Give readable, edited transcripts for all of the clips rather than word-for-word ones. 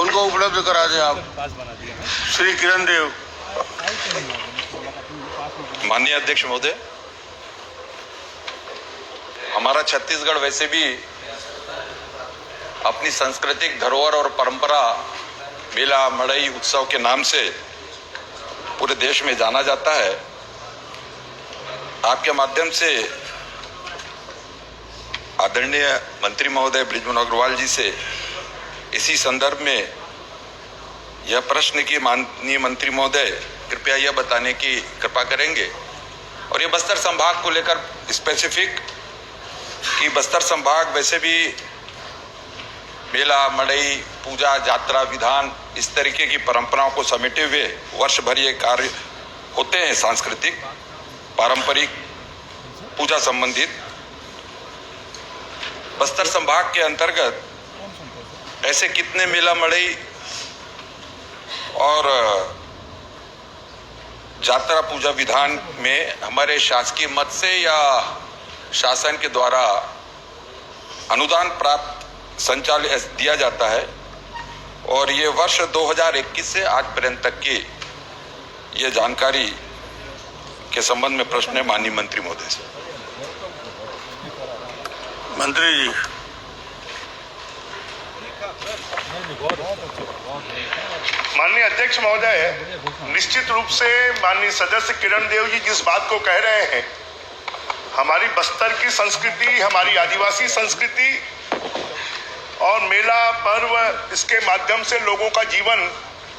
उनको उपलब्ध करा दें आप। श्री किरण देव। माननीय अध्यक्ष महोदय, हमारा छत्तीसगढ़ वैसे भी अपनी सांस्कृतिक धरोहर और परंपरा मेला मड़ई उत्सव के नाम से पूरे देश में जाना जाता है। आपके माध्यम से आदरणीय मंत्री महोदय बृजमोहन अग्रवाल जी से इसी संदर्भ में यह प्रश्न कि माननीय मंत्री महोदय कृपया यह बताने की कृपा करेंगे, और ये बस्तर संभाग को लेकर स्पेसिफिक कि बस्तर संभाग वैसे भी मेला मड़ई पूजा यात्रा विधान इस तरीके की परंपराओं को समेटे हुए वर्ष भर ये कार्य होते हैं, सांस्कृतिक पारंपरिक पूजा संबंधित। बस्तर संभाग के अंतर्गत ऐसे कितने मेला मड़ई और यात्रा पूजा विधान में हमारे शासकीय मद से या शासन के द्वारा अनुदान प्राप्त संचालित दिया जाता है, और ये वर्ष 2021 से आज पर्यंत तक की ये जानकारी के संबंध में प्रश्न है माननीय मंत्री महोदय से। मंत्री जी। माननीय अध्यक्ष महोदय, निश्चित रूप से माननीय सदस्य किरण देव जी जिस बात को कह रहे हैं, हमारी बस्तर की संस्कृति, हमारी आदिवासी संस्कृति और मेला पर्व, इसके माध्यम से लोगों का जीवन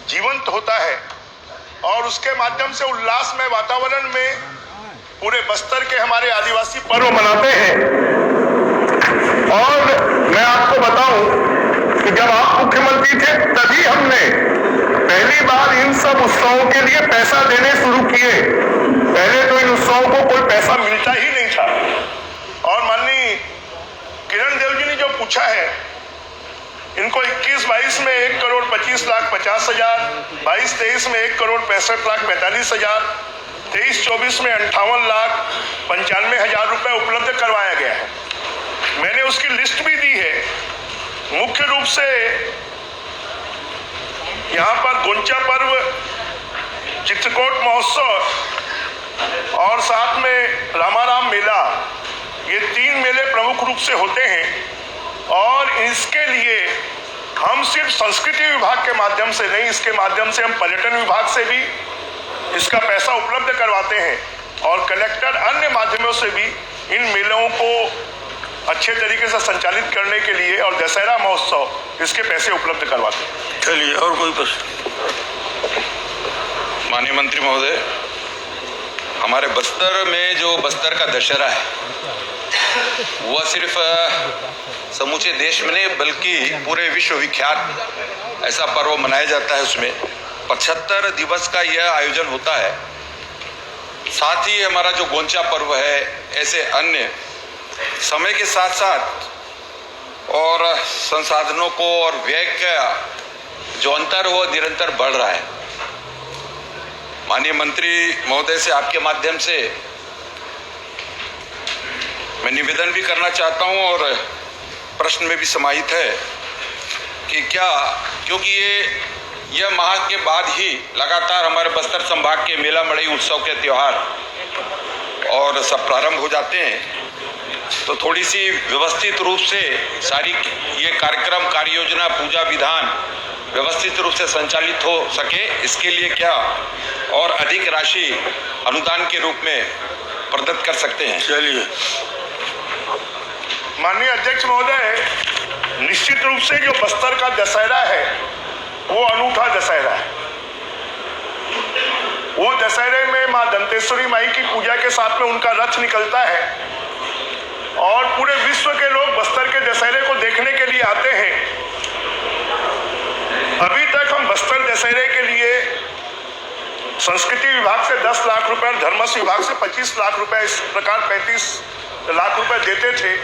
जीवंत होता है और उसके माध्यम से उल्लासमय वातावरण में पूरे बस्तर के हमारे आदिवासी पर्व मनाते हैं। और मैं आपको बताऊं कि जब आप मुख्यमंत्री थे तभी हमने पहली बार इन सब उत्सवों के लिए पैसा देने शुरू किए। पहले तो इन उत्सवों को कोई पैसा मिलता ही नहीं था। और माननीय किरण देव जी ने जो पूछा है, इनको 21-22 में 1,25,50,000, 22-23 में 1,65,45,000, 23-24 में 58,95,000 रुपए उपलब्ध करवाया गया है। मैंने उसकी लिस्ट भी दी है। मुख्य रूप से यहाँ पर गोंचा पर्व, चित्रकोट महोत्सव और साथ में रामाराम मेला, ये 3 मेले प्रमुख रूप से होते हैं। और इसके लिए हम सिर्फ संस्कृति विभाग के माध्यम से नहीं, इसके माध्यम से हम पर्यटन विभाग से भी इसका पैसा उपलब्ध करवाते हैं और कलेक्टर अन्य माध्यमों से भी इन मेलों को अच्छे तरीके से संचालित करने के लिए और दशहरा महोत्सव इसके पैसे उपलब्ध करवाते हैं। चलिए, और कोई प्रश्न? माननीय मंत्री महोदय, हमारे बस्तर में जो बस्तर का दशहरा है वह सिर्फ समूचे देश में नहीं बल्कि पूरे विश्व विख्यात ऐसा पर्व मनाया जाता है। उसमें 75 दिवस का यह आयोजन होता है। साथ ही हमारा जो गोंचा पर्व है, ऐसे अन्य समय के साथ साथ और संसाधनों को और व्यय का जो अंतर हो निरंतर बढ़ रहा है। माननीय मंत्री महोदय से आपके माध्यम से मैं निवेदन भी करना चाहता हूं और प्रश्न में भी समाहित है कि क्या, क्योंकि यह माह के बाद ही लगातार हमारे बस्तर संभाग के मेला मड़ई उत्सव के त्यौहार और सब प्रारंभ हो जाते हैं, तो थोड़ी सी व्यवस्थित रूप से सारी ये कार्यक्रम कार्य योजना पूजा विधान व्यवस्थित रूप से संचालित हो सके, इसके लिए क्या और अधिक राशि अनुदान के रूप में प्रदत्त कर सकते हैं? चलिए। माननीय अध्यक्ष महोदय, निश्चित रूप से जो बस्तर का दशहरा है वो अनूठा दशहरा है। वो दशहरे में मां दंतेश्वरी माई की पूजा के साथ में उनका रथ निकलता है और पूरे विश्व के लोग बस्तर के दशहरे को देखने के लिए आते हैं। अभी तक हम बस्तर दशहरे के लिए संस्कृति विभाग से 10 लाख रुपए और धर्मस्व विभाग से 25 लाख रुपए, इस प्रकार 35 लाख रुपए देते थे।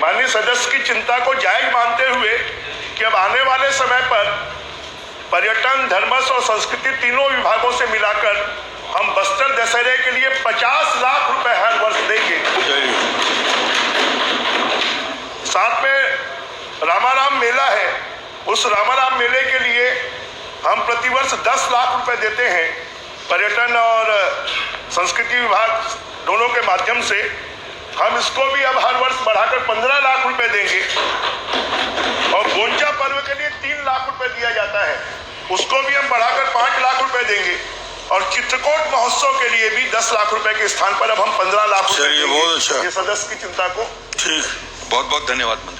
माननीय सदस्य की चिंता को जायज मानते हुए कि अब आने वाले समय पर पर्यटन, धर्मस्व और संस्कृति तीनों विभागों से मिलाकर हम बस्तर दशहरे के लिए 50 लाख रुपए हर वर्ष देंगे। साथ में रामाराम मेला है, उस रामाराम मेले के लिए हम प्रतिवर्ष 10 लाख रुपए देते हैं। पर्यटन और संस्कृति विभाग दोनों के माध्यम से हम इसको भी अब हर वर्ष बढ़ाकर 15 लाख रुपए देंगे और गोंचा पर्व के लिए 3 लाख रुपए दिया जाता है, उसको भी हम बढ़ाकर 5 लाख रुपए देंगे और चित्रकूट महोत्सव के लिए भी 10 लाख रुपए के स्थान पर अब हम 15 लाख रुपए चलिए, बहुत अच्छा। ये सदस्य की चिंता को ठीक, बहुत बहुत धन्यवाद।